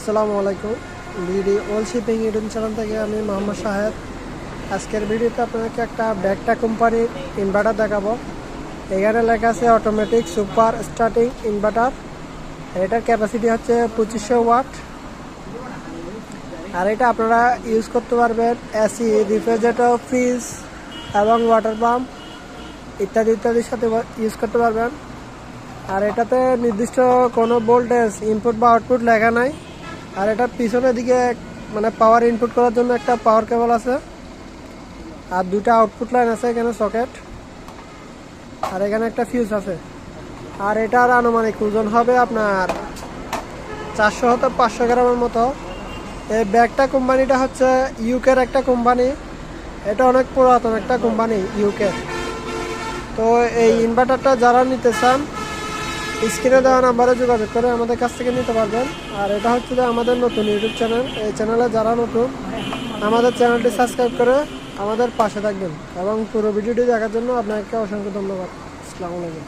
আসসালামু আলাইকুম। বিডি ওল শিপিং ইউটিউব চ্যানেল থেকে আমি মোহাম্মদ শাহেদ। আজকের ভিডিওতে আপনাদেরকে একটা ব্যাকটা কোম্পানির ইনভার্টার দেখাবো। এখানে লেখা আছে অটোমেটিক সুপার স্টার্টিং ইনভার্টার। এটার ক্যাপাসিটি হচ্ছে 2500 ওয়াট। আর এটা আপনারা ইউজ করতে পারবেন এসি, রেফ্রিজারেটর, ফ্রিজ এবং ওয়াটার পাম্প ইত্যাদি ইত্যাদির সাথে ইউজ করতে পারবেন। আর এটাতে নির্দিষ্ট কোনো ভোল্টেজ ইনপুট বা আউটপুট লেখা নাই। আর এটার পিছনের দিকে মানে পাওয়ার ইনপুট করার জন্য একটা পাওয়ার কেবল আছে, আর দুটা আউটপুট লাইন আছে এখানে সকেট, আর এখানে একটা ফিউজ আছে। আর এটার আনুমানিক ওজন হবে আপনার 400 হতে 500 গ্রামের মতো। এই ব্যাগটা কোম্পানিটা হচ্ছে ইউকের একটা কোম্পানি। এটা অনেক পুরাতন একটা কোম্পানি ইউকে। তো এই ইনভার্টারটা যারা নিতে চান স্ক্রিনে দেওয়া নাম্বারে যোগাযোগ করে আমাদের কাছ থেকে নিতে পারবেন। আর এটা হচ্ছে যে আমাদের নতুন ইউটিউব চ্যানেল। এই চ্যানেলে যারা নতুন আমাদের চ্যানেলটি সাবস্ক্রাইব করে আমাদের পাশে থাকবেন এবং পুরো ভিডিওটি দেখার জন্য আপনাকে অসংখ্য ধন্যবাদ। আসসালামু আলাইকুম।